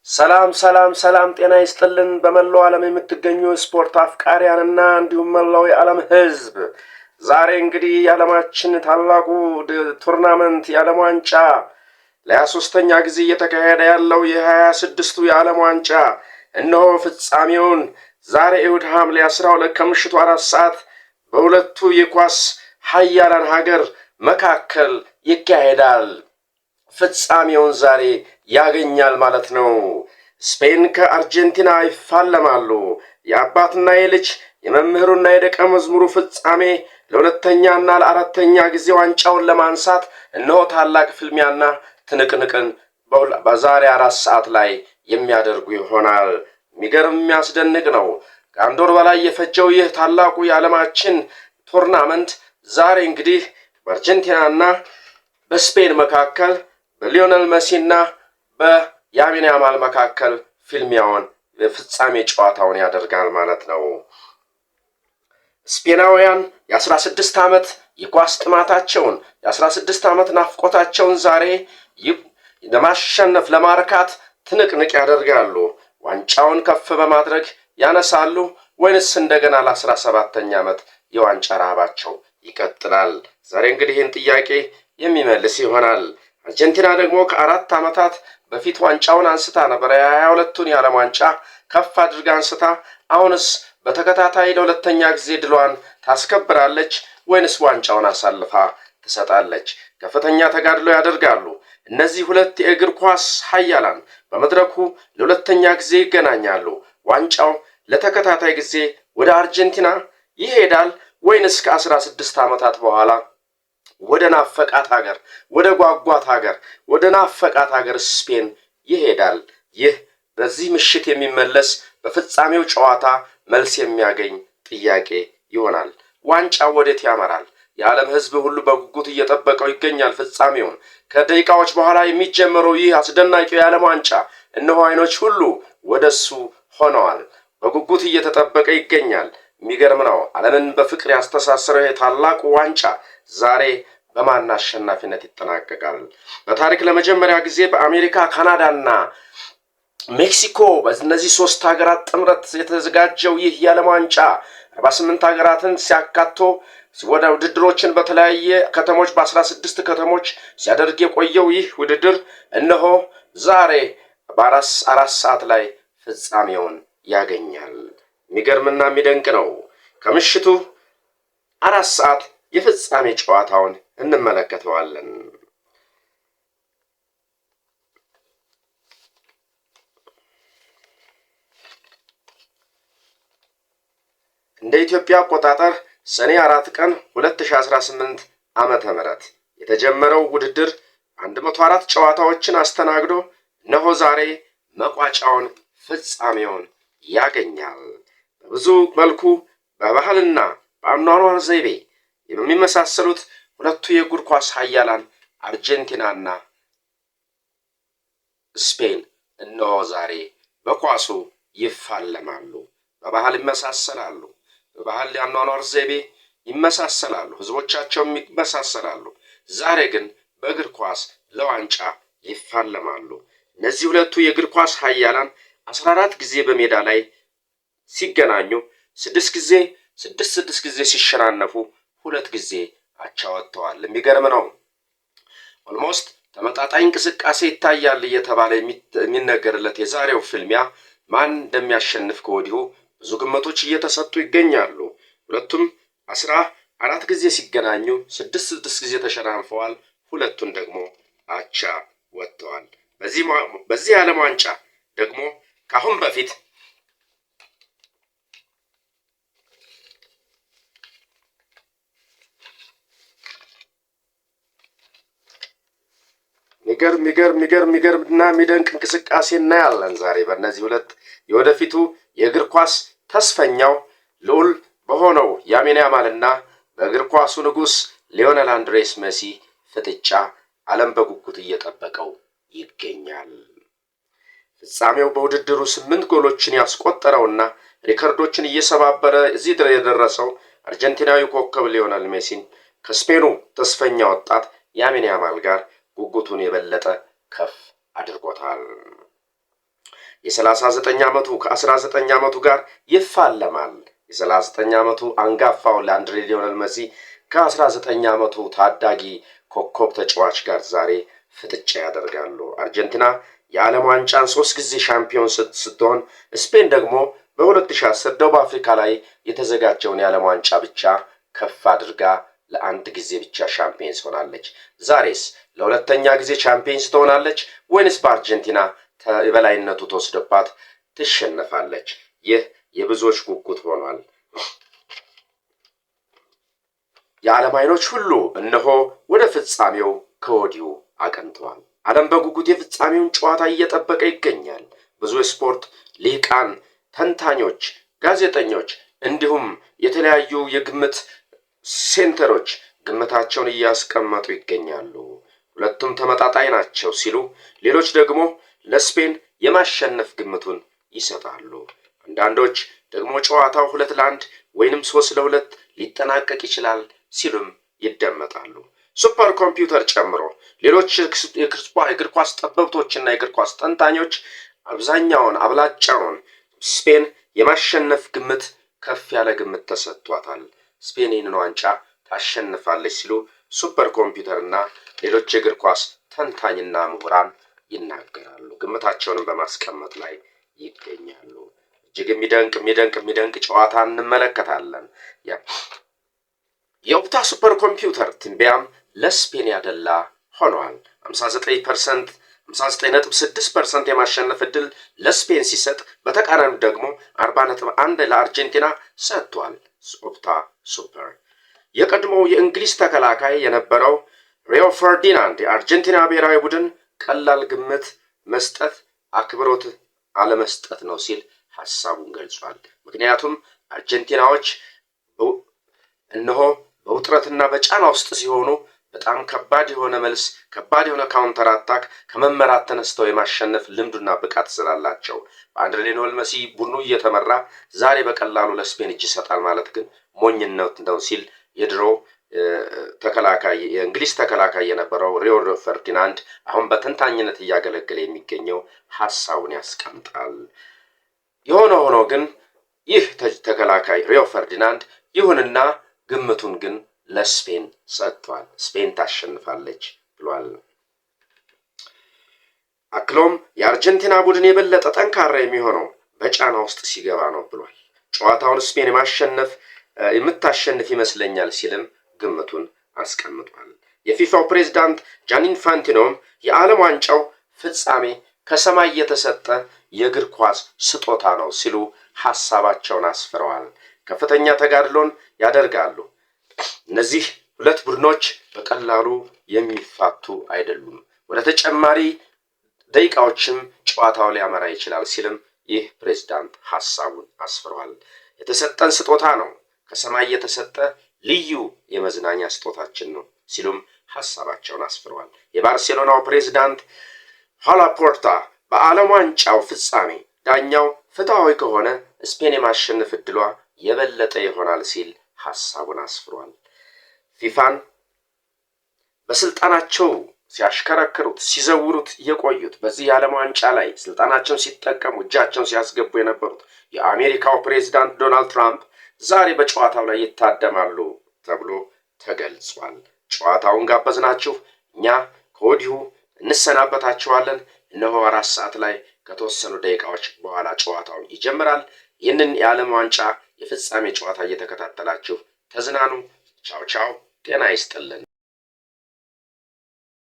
ሰላም ሰላም ሰላም ጤና ይስጥልን በመላው ዓለም የምትገኙ ስፖርት አፍቃሪያንና እንዲሁም መላው የዓለም ሕዝብ ዛሬ እንግዲህ የዓለማችን ታላቁ ቱርናመንት የዓለም ዋንጫ ለ23ኛ ጊዜ እየተካሄደ ያለው የ26ቱ የዓለም ዋንጫ እነሆ ፍጻሜውን ዛሬ እሁድ ሐምሌ 12 ከምሽቱ 4 ሰዓት በሁለቱ የኳስ ሀያላን ሀገር መካከል ይካሄዳል። ፍጻሜውን ዛሬ ያገኛል ማለት ነው። ስፔን ከአርጀንቲና ይፋለማሉ። የአባትና የልጅ የመምህሩና የደቀ መዝሙሩ ፍጻሜ ለሁለተኛና ለአራተኛ ጊዜ ዋንጫውን ለማንሳት እነሆ ታላቅ ፍልሚያና ትንቅንቅን በዛሬ 4 ሰዓት ላይ የሚያደርጉ ይሆናል። የሚገርም የሚያስደንቅ ነው። ከአንድ ወር በላይ የፈጀው ይህ ታላቁ የዓለማችን ቱርናመንት ዛሬ እንግዲህ በአርጀንቲናና በስፔን መካከል በሊዮኔል ሜሲና በያሚን ያማል መካከል ፍልሚያውን የፍጻሜ ጨዋታውን ያደርጋል ማለት ነው። ስፔናውያን የ16 ዓመት የኳስ ጥማታቸውን የ16 ዓመት ናፍቆታቸውን ዛሬ ለማሸነፍ ለማርካት ትንቅንቅ ያደርጋሉ። ዋንጫውን ከፍ በማድረግ ያነሳሉ ወይንስ እንደገና ለ17ኛ ዓመት የዋንጫ ረሃባቸው ይቀጥላል? ዛሬ እንግዲህ ይህን ጥያቄ የሚመልስ ይሆናል። አርጀንቲና ደግሞ ከ4 ዓመታት በፊት ዋንጫውን አንስታ ነበር። የ22ቱን የዓለም ዋንጫ ከፍ አድርጋ አንስታ አሁንስ በተከታታይ ለሁለተኛ ጊዜ ድሏን ታስከብራለች ወይንስ ዋንጫውን አሳልፋ ትሰጣለች? ከፍተኛ ተጋድሎ ያደርጋሉ። እነዚህ ሁለት የእግር ኳስ ሀያላን በመድረኩ ለሁለተኛ ጊዜ ይገናኛሉ። ዋንጫው ለተከታታይ ጊዜ ወደ አርጀንቲና ይሄዳል ወይንስ ከ16 ዓመታት በኋላ ወደ ናፈቃት ሀገር ወደ ጓጓት ሀገር ወደ ናፈቃት ሀገር ስፔን ይሄዳል? ይህ በዚህ ምሽት የሚመለስ በፍጻሜው ጨዋታ መልስ የሚያገኝ ጥያቄ ይሆናል። ዋንጫው ወዴት ያመራል? የዓለም ሕዝብ ሁሉ በጉጉት እየጠበቀው ይገኛል ፍጻሜውን። ከደቂቃዎች በኋላ የሚጀመረው ይህ አስደናቂው የዓለም ዋንጫ እነሆ አይኖች ሁሉ ወደሱ ሆነዋል። በጉጉት እየተጠበቀ ይገኛል። የሚገርም ነው። ዓለምን በፍቅር ያስተሳሰረው የታላቁ ዋንጫ ዛሬ በማን አሸናፊነት ይጠናቀቃል? በታሪክ ለመጀመሪያ ጊዜ በአሜሪካ፣ ካናዳና ሜክሲኮ በእነዚህ 3 ሀገራት ጥምረት የተዘጋጀው ይህ የዓለም ዋንጫ 48 ሀገራትን ሲያካቶ ወደ ውድድሮችን በተለያየ ከተሞች በ16 ከተሞች ሲያደርግ የቆየው ይህ ውድድር እነሆ ዛሬ በ4 ሰዓት ላይ ፍጻሜውን ያገኛል። የሚገርምና የሚደንቅ ነው። ከምሽቱ 4 ሰዓት የፍጻሜ ጨዋታውን እንመለከተዋለን። እንደ ኢትዮጵያ አቆጣጠር ሰኔ 4 ቀን 2018 ዓመተ ምህረት የተጀመረው ውድድር 104 ጨዋታዎችን አስተናግዶ እነሆ ዛሬ መቋጫውን ፍጻሜውን ያገኛል። በብዙ መልኩ በባህልና በአኗኗር ዘይቤ የሚመሳሰሉት ሁለቱ የእግር ኳስ ሀያላን አርጀንቲናና ስፔን እነሆ ዛሬ በኳሱ ይፋለማሉ። በባህል ይመሳሰላሉ። በባህል የአኗኗር ዘይቤ ይመሳሰላሉ። ህዝቦቻቸውም ይመሳሰላሉ። ዛሬ ግን በእግር ኳስ ለዋንጫ ይፋለማሉ። እነዚህ ሁለቱ የእግር ኳስ ሀያላን 14 ጊዜ በሜዳ ላይ ሲገናኙ 6 ጊዜ ሲሸናነፉ 2 ጊዜ አቻ ወጥተዋል። የሚገርም ነው። ኦልሞስት ተመጣጣኝ እንቅስቃሴ ይታያል እየተባለ የሚነገርለት የዛሬው ፍልሚያ ማን እንደሚያሸንፍ ከወዲሁ ብዙ ግምቶች እየተሰጡ ይገኛሉ። ሁለቱም 14 ጊዜ ሲገናኙ 6 ጊዜ ተሸናንፈዋል። ሁለቱን ደግሞ አቻ ወጥተዋል። በዚህ ዓለም ዋንጫ ደግሞ ከአሁን በፊት ሚገርምና የሚደንቅ እንቅስቃሴ እናያለን ዛሬ በእነዚህ ሁለት የወደፊቱ የእግር ኳስ ተስፈኛው ልዑል በሆነው ያሚን ያማልና በእግር ኳሱ ንጉሥ ሊዮኔል አንድሬስ ሜሲ ፍጥጫ ዓለም በጉጉት እየጠበቀው ይገኛል። ፍጻሜው በውድድሩ 8 ጎሎችን ያስቆጠረውና ሪከርዶችን እየሰባበረ እዚህ ድረስ የደረሰው አርጀንቲናዊ ኮከብ ሊዮኔል ሜሲን ከስፔኑ ተስፈኛ ወጣት ያሚን ያማል ጋር ጉጉቱን የበለጠ ከፍ አድርጎታል። የ39 ዓመቱ ከ19 ዓመቱ ጋር ይፋለማል። የ39 ዓመቱ አንጋፋው ለአንድሬ ሊዮኔል መሲ ከ19 ዓመቱ ታዳጊ ኮከብ ተጫዋች ጋር ዛሬ ፍጥጫ ያደርጋሉ። አርጀንቲና የዓለም ዋንጫን 3 ጊዜ ሻምፒዮን ስትሆን ስፔን ደግሞ በ2010 ደቡብ አፍሪካ ላይ የተዘጋጀውን የዓለም ዋንጫ ብቻ ከፍ አድርጋ ለአንድ ጊዜ ብቻ ሻምፒዮንስ ሆናለች። ዛሬስ ለሁለተኛ ጊዜ ቻምፒዮንስ ትሆናለች ወይንስ በአርጀንቲና የበላይነቱ ተወስዶባት ትሸነፋለች? ይህ የብዙዎች ጉጉት ሆኗል። የዓለም አይኖች ሁሉ እነሆ ወደ ፍጻሜው ከወዲሁ አቀንተዋል። ዓለም በጉጉት የፍጻሜውን ጨዋታ እየጠበቀ ይገኛል። ብዙ የስፖርት ሊቃን፣ ተንታኞች፣ ጋዜጠኞች እንዲሁም የተለያዩ የግምት ሴንተሮች ግምታቸውን እያስቀመጡ ይገኛሉ። ሁለቱም ተመጣጣኝ ናቸው ሲሉ፣ ሌሎች ደግሞ ለስፔን የማሸነፍ ግምቱን ይሰጣሉ። አንዳንዶች ደግሞ ጨዋታው 2-1 ወይንም 3-2 ሊጠናቀቅ ይችላል ሲሉም ይደመጣሉ። ሱፐር ኮምፒውተር ጨምሮ ሌሎች የእግር ኳስ ጠበብቶችና የእግር ኳስ ተንታኞች አብላጫውን ስፔን የማሸነፍ ግምት ከፍ ያለ ግምት ተሰጥቷታል። ስፔን ይህንን ዋንጫ ታሸንፋለች ሲሉ ሱፐር ኮምፒውተርና ሌሎች የእግር ኳስ ተንታኝና ምሁራን ይናገራሉ። ግምታቸውንም በማስቀመጥ ላይ ይገኛሉ። እጅግ የሚደንቅ ጨዋታ እንመለከታለን። የኦፕታ ሱፐር ኮምፒውተር ትንበያም ለስፔን ያደላ ሆኗል። 59.6% የማሸነፍ ዕድል ለስፔን ሲሰጥ፣ በተቃራኒው ደግሞ 40.1 ለአርጀንቲና ሰጥቷል። ኦፕታ ሱፐር የቀድሞው የእንግሊዝ ተከላካይ የነበረው ሪዮ ፈርዲናንድ የአርጀንቲና ብሔራዊ ቡድን ቀላል ግምት መስጠት አክብሮት አለመስጠት ነው ሲል ሐሳቡን ገልጿል። ምክንያቱም አርጀንቲናዎች እነሆ በውጥረትና በጫና ውስጥ ሲሆኑ በጣም ከባድ የሆነ መልስ፣ ከባድ የሆነ ካውንተር አታክ ከመመራት ተነስተው የማሸነፍ ልምዱና ብቃት ስላላቸው በአንድሬ ሊዮኔል መሲ ቡድኑ እየተመራ ዛሬ በቀላሉ ለስፔን እጅ ይሰጣል ማለት ግን ሞኝነት ነው ሲል የድሮ ተከላካይ የእንግሊዝ ተከላካይ የነበረው ሪዮ ፈርዲናንድ አሁን በተንታኝነት እያገለገለ የሚገኘው ሐሳቡን ያስቀምጣል። የሆነ ሆኖ ግን ይህ ተከላካይ ሪዮ ፈርዲናንድ ይሁንና ግምቱን ግን ለስፔን ሰጥቷል። ስፔን ታሸንፋለች ብሏል። አክሎም የአርጀንቲና ቡድን የበለጠ ጠንካራ የሚሆነው በጫና ውስጥ ሲገባ ነው ብሏል። ጨዋታውን ስፔን የምታሸንፍ ይመስለኛል ሲልም ግምቱን አስቀምጧል። የፊፋው ፕሬዝዳንት ጃኒ ኢንፋንቲኖም የዓለም ዋንጫው ፍጻሜ ከሰማይ የተሰጠ የእግር ኳስ ስጦታ ነው ሲሉ ሐሳባቸውን አስፍረዋል። ከፍተኛ ተጋድሎን ያደርጋሉ። እነዚህ ሁለት ቡድኖች በቀላሉ የሚፋቱ አይደሉም። ወደ ተጨማሪ ደቂቃዎችም ጨዋታው ሊያመራ ይችላል ሲልም ይህ ፕሬዝዳንት ሐሳቡን አስፍረዋል። የተሰጠን ስጦታ ነው፣ ከሰማይ የተሰጠ ልዩ የመዝናኛ ስጦታችን ነው ሲሉም ሐሳባቸውን አስፍረዋል። የባርሴሎናው ፕሬዝዳንት ላፖርታ በዓለም ዋንጫው ፍጻሜ ዳኛው ፍትሃዊ ከሆነ ስፔን የማሸነፍ ዕድሏ የበለጠ ይሆናል ሲል ሐሳቡን አስፍሯል። ፊፋን በስልጣናቸው ሲያሽከረክሩት ሲዘውሩት የቆዩት በዚህ የዓለም ዋንጫ ላይ ስልጣናቸውን ሲጠቀሙ እጃቸውን ሲያስገቡ የነበሩት የአሜሪካው ፕሬዝዳንት ዶናልድ ትራምፕ ዛሬ በጨዋታው ላይ ይታደማሉ ተብሎ ተገልጿል። ጨዋታውን ጋበዝናችሁ። እኛ ከወዲሁ እንሰናበታችኋለን። እነሆ 4 ሰዓት ላይ ከተወሰኑ ደቂቃዎች በኋላ ጨዋታው ይጀምራል። ይህንን የዓለም ዋንጫ የፍጻሜ ጨዋታ እየተከታተላችሁ ተዝናኑ። ቻው ቻው። ጤና ይስጥልን።